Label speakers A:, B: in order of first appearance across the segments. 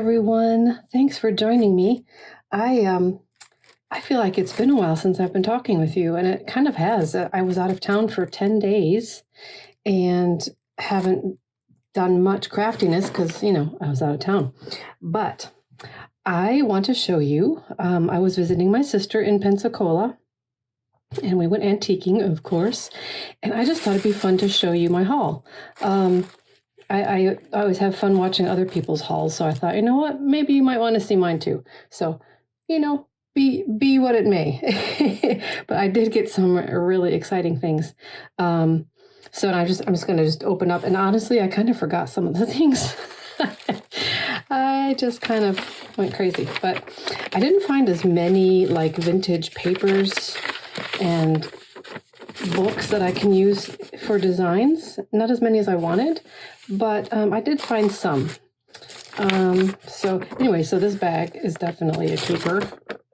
A: everyone. Thanks for joining me. I feel like it's been a while since I've been talking with you, and it kind of has. I was out of town for 10 days and haven't done much craftiness because, I was out of town. But I want to show you, I was visiting my sister in Pensacola, and we went antiquing, of course, and I just thought it'd be fun to show you my haul. I always have fun watching other people's hauls, so I thought, you know what, maybe you might want to see mine too. So, be what it may. But I did get some really exciting things. So I'm just going to just open up, and honestly, I kind of forgot some of the things. I just kind of went crazy, but I didn't find as many like vintage papers and books that I can use for designs. Not as many as I wanted, but I did find some. So this bag is definitely a keeper.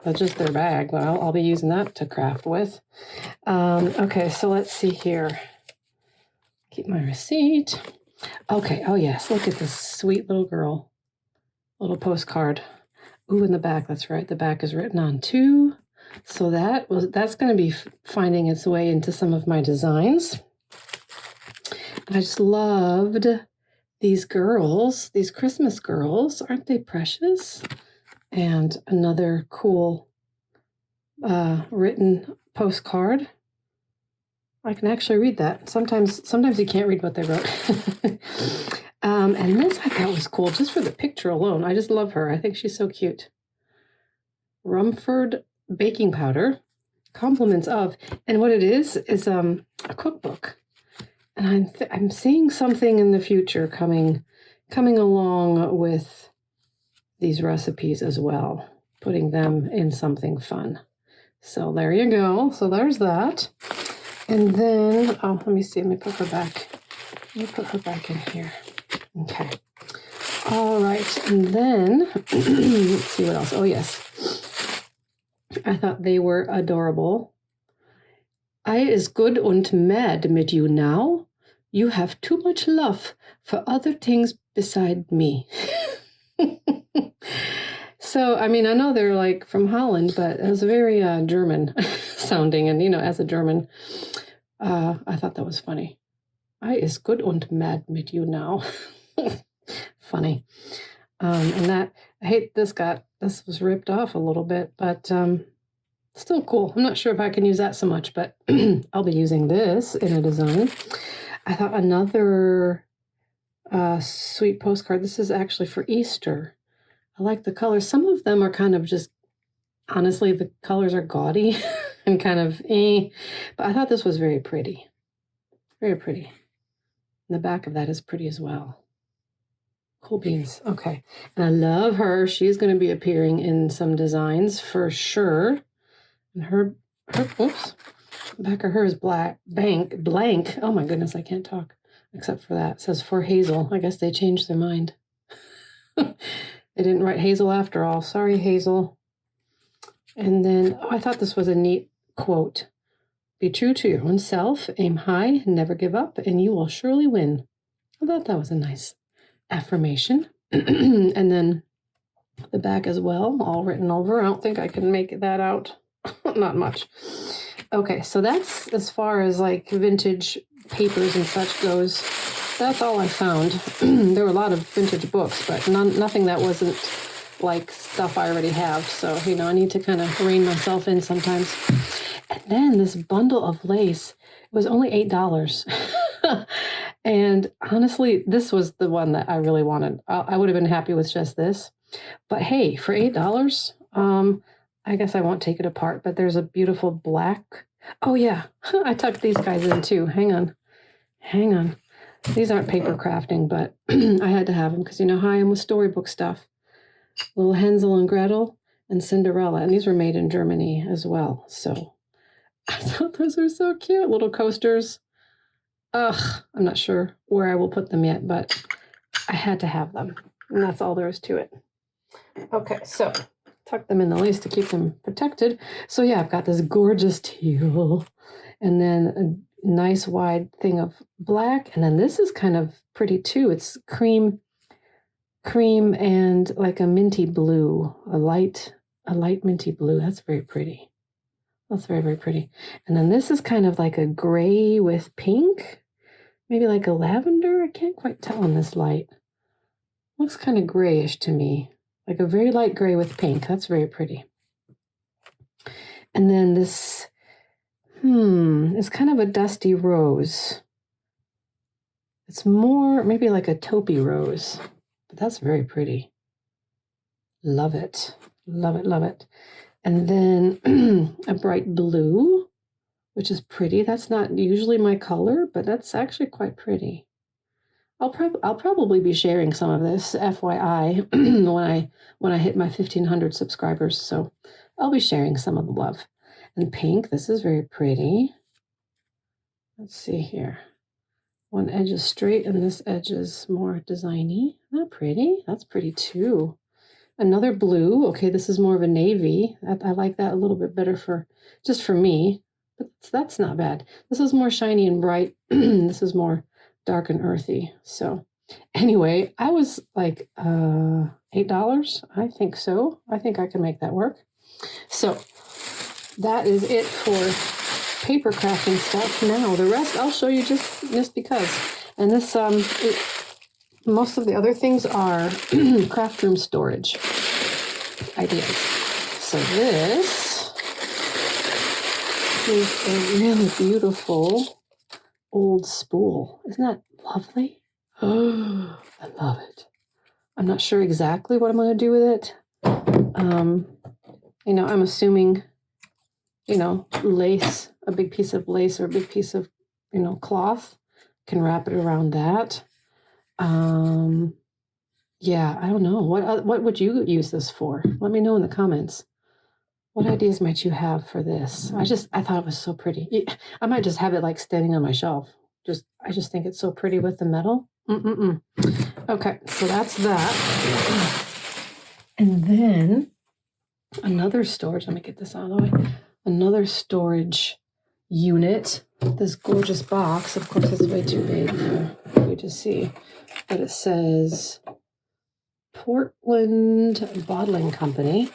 A: That's just their bag, but I'll be using that to craft with. Okay, so let's see here. Keep my receipt. Okay, oh yes, look at this sweet little girl. Little postcard. Ooh, in the back, that's right. The back is written on too. So that's going to be finding its way into some of my designs. And I just loved these girls, these Christmas girls. Aren't they precious? And another cool written postcard. I can actually read that. Sometimes you can't read what they wrote. And this I thought was cool just for the picture alone. I just love her. I think she's so cute. Rumford baking powder, compliments of, and what it is a cookbook. And I'm seeing something in the future coming along with these recipes as well, putting them in something fun. So there you go. So there's that. And then, let me see. Let me put her back. Let me put her back in here. Okay. All right. And then, let's see what else. Oh, yes. I thought they were adorable. I is good und mad mit you now. You have too much love for other things beside me. So, I know they're like from Holland, but it was very German sounding. And, as a German, I thought that was funny. I is good und mad mit you now. Funny. And that, I hate this was ripped off a little bit, but still cool. I'm not sure if I can use that so much, but I'll be using this in a design. I thought another sweet postcard. This is actually for Easter. I like the colors. Some of them are kind of just, honestly, the colors are gaudy and kind of but I thought this was very pretty. Very pretty. And the back of that is pretty as well. Cool beans. Okay. And I love her. She's going to be appearing in some designs for sure. And her oops, the back of her is blank. Oh my goodness, I can't talk except for that. It says for Hazel. I guess they changed their mind. They didn't write Hazel after all. Sorry, Hazel. And then, I thought this was a neat quote. Be true to your own self, aim high, never give up, and you will surely win. I thought that was a nice affirmation. And then the back as well, all written over. I don't think I can make that out. Not much. Okay, so that's as far as like vintage papers and such goes. That's all I found. There were a lot of vintage books, but nothing that wasn't like stuff I already have. So, I need to kind of rein myself in sometimes. And then this bundle of lace, it was only $8. And honestly, this was the one that I really wanted. I would have been happy with just this. But hey, for $8, I guess I won't take it apart, but there's a beautiful black. Oh yeah, I tucked these guys in too. Hang on. These aren't paper crafting, but I had to have them because you know how I am with storybook stuff. Little Hansel and Gretel and Cinderella, and these were made in Germany as well. So I thought those were so cute, little coasters. I'm not sure where I will put them yet, but I had to have them, and that's all there is to it. Okay, so tuck them in the lace to keep them protected. So yeah, I've got this gorgeous teal, and then a nice wide thing of black, and then this is kind of pretty too. It's cream cream and like a minty blue, a light minty blue. That's very pretty. That's very, very pretty. And then this is kind of like a gray with pink, maybe like a lavender. I can't quite tell in this light. Looks kind of grayish to me, like a very light gray with pink. That's very pretty. And then this, is kind of a dusty rose. It's more maybe like a taupey rose, but that's very pretty. Love it. Love it, love it. And then a bright blue, which is pretty. That's not usually my color, but that's actually quite pretty. I'll probably be sharing some of this, FYI, when I hit my 1,500 subscribers. So I'll be sharing some of the love. And pink, this is very pretty. Let's see here. One edge is straight and this edge is more designy. Not pretty. That's pretty too. Another blue. Okay, this is more of a navy. I like that a little bit better just for me, but that's not bad. This is more shiny and bright. This is more dark and earthy. So anyway, I was like $8. I think so. I think I can make that work. So that is it for paper crafting stuff. Now the rest I'll show you just because. And this most of the other things are craft room storage ideas. So this is a really beautiful old spool. Isn't that lovely? Oh, I love it. I'm not sure exactly what I'm going to do with it. I'm assuming, lace, a big piece of lace or a big piece of, cloth, can wrap it around that. Yeah, I don't know. What would you use this for? Let me know in the comments. What ideas might you have for this? I thought it was so pretty. I might just have it like standing on my shelf. I just think it's so pretty with the metal. Okay, so that's that. And then another storage. Let me get this out of the way. Another storage unit. This gorgeous box. Of course, it's way too big for you to see. But it says Portland Bottling Company.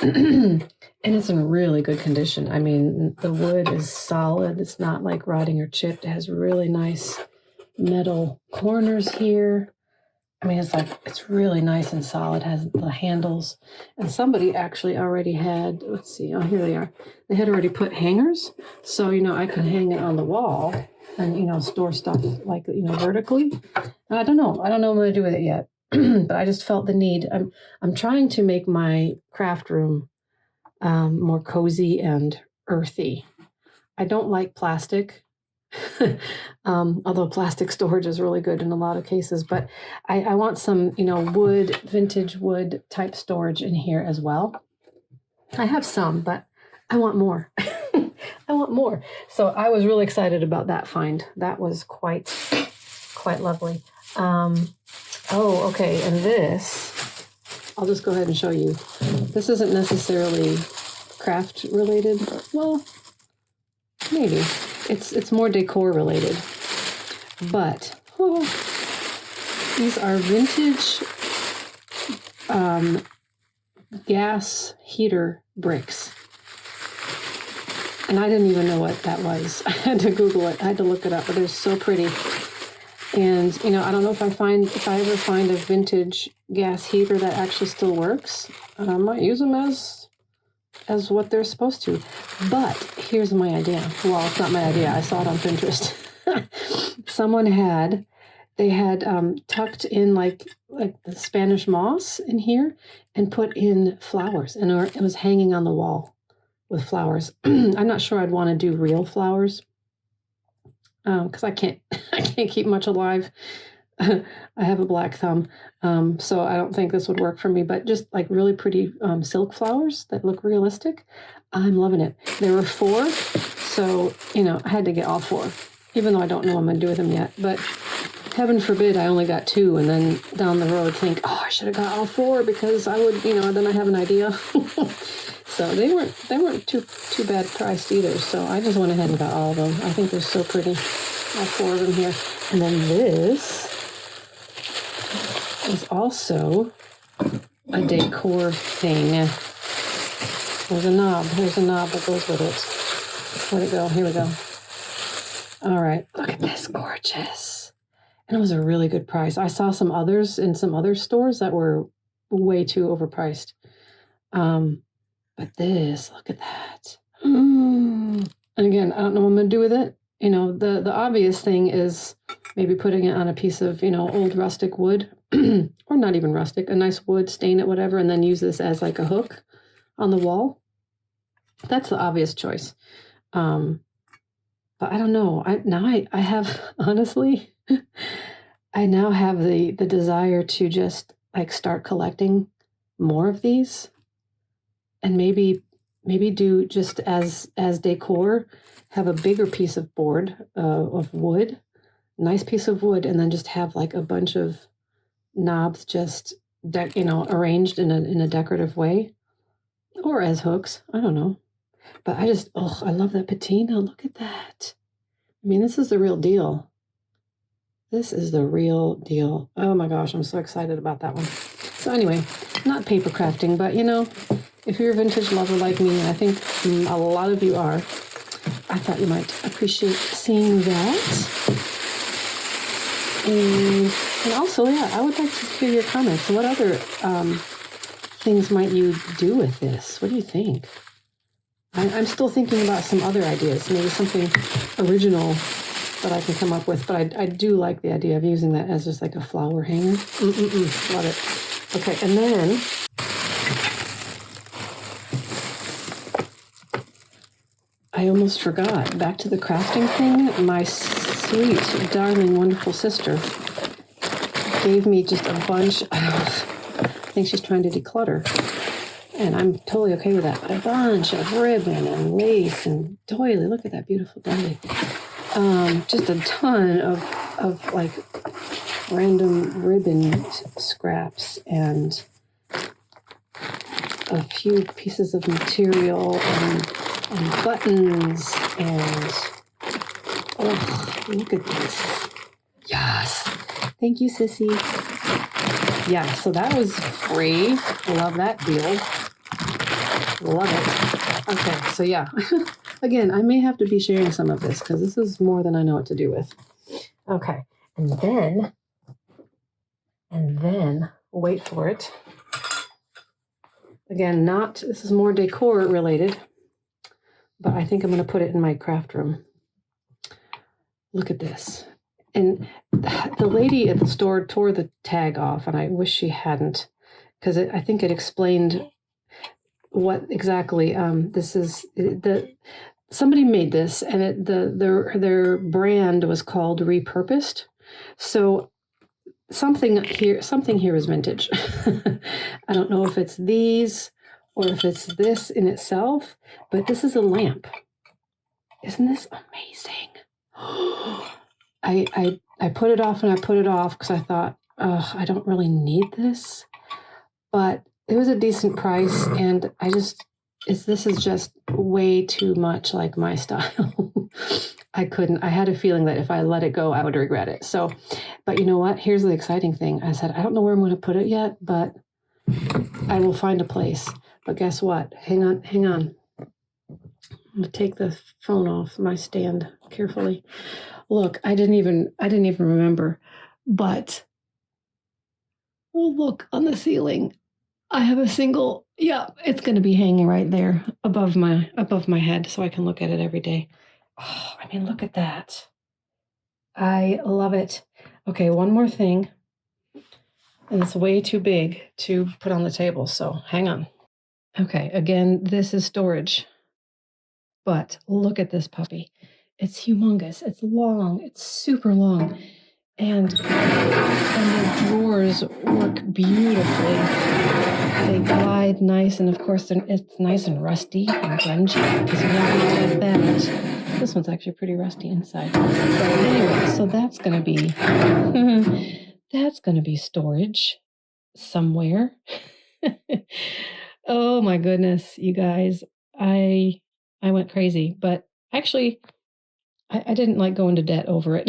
A: And it's in really good condition. I mean, the wood is solid. It's not like rotting or chipped. It has really nice metal corners here. I mean, it's really nice and solid. It has the handles. And somebody actually already had, let's see, oh, here they are. They had already put hangers. So, I can hang it on the wall and, store stuff like, vertically. And I don't know what I'm going to do with it yet. But I just felt the need. I'm trying to make my craft room more cozy and earthy. I don't like plastic, although plastic storage is really good in a lot of cases. But I want some, wood, vintage wood type storage in here as well. I have some, but I want more. I want more. So I was really excited about that find. That was quite lovely. Oh, okay, and this, I'll just go ahead and show you. This isn't necessarily craft related. Well, maybe. It's more decor related. But, these are vintage gas heater bricks. And I didn't even know what that was. I had to Google it. I had to look it up, but they're so pretty. And, I don't know if I ever find a vintage gas heater that actually still works. I might use them as what they're supposed to. But here's my idea. Well, it's not my idea. I saw it on Pinterest. They had tucked in like the Spanish moss in here and put in flowers. And it was hanging on the wall with flowers. I'm not sure I'd want to do real flowers. Because I can't keep much alive. I have a black thumb, so I don't think this would work for me. But just like really pretty silk flowers that look realistic, I'm loving it. There were 4, so I had to get all 4, even though I don't know what I'm gonna do with them yet. But heaven forbid I only got 2, and then down the road think, oh, I should have got all 4 because I would, then I have an idea. So they weren't too bad priced either. So I just went ahead and got all of them. I think they're so pretty. All 4 of them here. And then this is also a decor thing. There's a knob. Here's a knob that goes with it. Where'd it go? Here we go. All right. Look at this. Gorgeous. And it was a really good price. I saw some others in some other stores that were way too overpriced. But this, look at that. And again, I don't know what I'm going to do with it. You know, the obvious thing is maybe putting it on a piece of, old rustic wood, or not even rustic, a nice wood, stain it, whatever, and then use this as like a hook on the wall. That's the obvious choice. But I don't know. I have, honestly, I now have the desire to just like start collecting more of these, and maybe do just as decor, have a bigger piece of board of wood, nice piece of wood, and then just have like a bunch of knobs just arranged in a decorative way, or as hooks. I don't know, but I love that patina. Look at that. I mean, this is the real deal. This is the real deal. Oh my gosh, I'm so excited about that one. So anyway, not paper crafting, but if you're a vintage lover like me, and I think a lot of you are, I thought you might appreciate seeing that. And also, yeah, I would like to hear your comments. What other things might you do with this? What do you think? I'm still thinking about some other ideas, maybe something original that I can come up with, but I do like the idea of using that as just like a flower hanger. Love it. Okay, and then I almost forgot. Back to the crafting thing. My sweet, darling, wonderful sister gave me just a bunch of, I think she's trying to declutter, and I'm totally okay with that, but a bunch of ribbon and lace and doily. Look at that beautiful doily. Just a ton of like random ribbon scraps and a few pieces of material and buttons and look at this. Yes. Thank you, Sissy. Yeah, so that was free. Love that deal. Love it. Okay, so yeah. Again, I may have to be sharing some of this because this is more than I know what to do with. Okay, and then, wait for it. Again, this is more decor related, but I think I'm going to put it in my craft room. Look at this. And the lady at the store tore the tag off, and I wish she hadn't, because I think it explained what exactly this is. Somebody made this, and their brand was called Repurposed. So something here is vintage. I don't know if it's these or if it's this in itself, but this is a lamp. Isn't this amazing? I put it off and I put it off because I thought, I don't really need this, but it was a decent price, and this is just way too much like my style. I had a feeling that if I let it go, I would regret it. So, but you know what? Here's the exciting thing. I said, I don't know where I'm going to put it yet, but I will find a place. But guess what? Hang on. I'm going to take the phone off my stand carefully. Look, I didn't even remember, but look on the ceiling. I have a single, it's going to be hanging right there above my head so I can look at it every day. Oh, I mean, look at that. I love it. Okay, one more thing. And it's way too big to put on the table, so hang on. Okay, again, this is storage. But look at this puppy. It's humongous. It's long. It's super long. And the drawers work beautifully. They glide nice, and of course it's nice and rusty and grungy because you have that. This one's actually pretty rusty inside. But anyway, so that's gonna be storage somewhere. Oh my goodness, you guys. I went crazy, but actually I didn't like go into debt over it.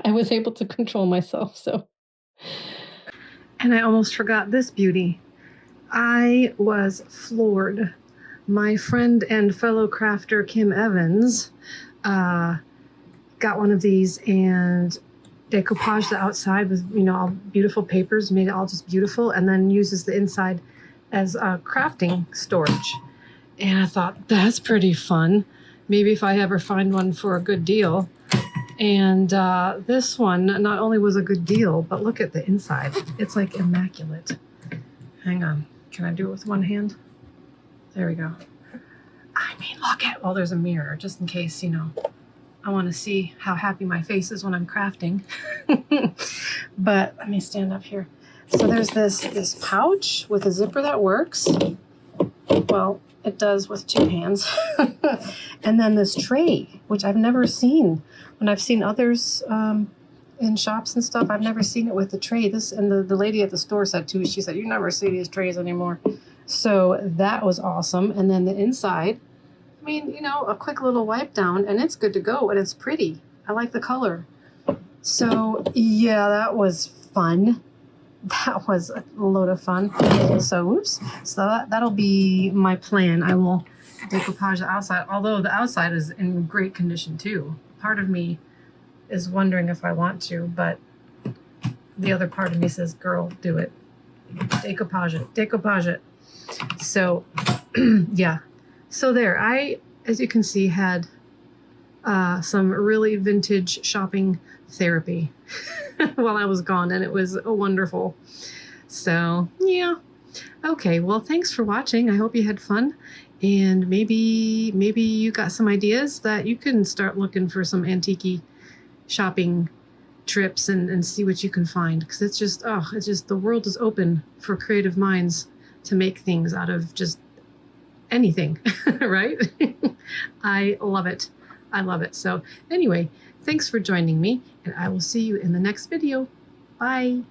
A: I was able to control myself, so. And I almost forgot this beauty. I was floored. My friend and fellow crafter Kim Evans got one of these and decoupaged the outside with, you know, all beautiful papers, made it all just beautiful, and then uses the inside as crafting storage. And I thought, that's pretty fun. Maybe if I ever find one for a good deal. And this one not only was a good deal, but look at the inside. It's like immaculate. Hang on. Can I do it with one hand? There we go. I mean, look at, well, there's a mirror just in case, you know, I want to see how happy my face is when I'm crafting. But let me stand up here. So there's this pouch with a zipper that works. Well, it does with two hands. And then this tray, which I've never seen. When I've seen others in shops and stuff, I've never seen it with the tray. This, and the lady at the store said too, she said, you never see these trays anymore. So that was awesome. And then the inside, I mean, you know, a quick little wipe down and it's good to go, and it's pretty. I like the color. So yeah, that was fun. That was a load of fun. So oops. So that'll be my plan. I will decoupage the outside, although the outside is in great condition too. Part of me is wondering if I want to, but the other part of me says, girl, do it. Decoupage it. Decoupage it. So yeah. So there, I, as you can see, had some really vintage shopping therapy while I was gone, and it was wonderful. So yeah. Okay, well, thanks for watching. I hope you had fun, and maybe you got some ideas that you can start looking for some antique shopping trips and see what you can find, because it's just the world is open for creative minds to make things out of just anything. Right? I love it. I love it. So anyway, thanks for joining me, and I will see you in the next video. Bye.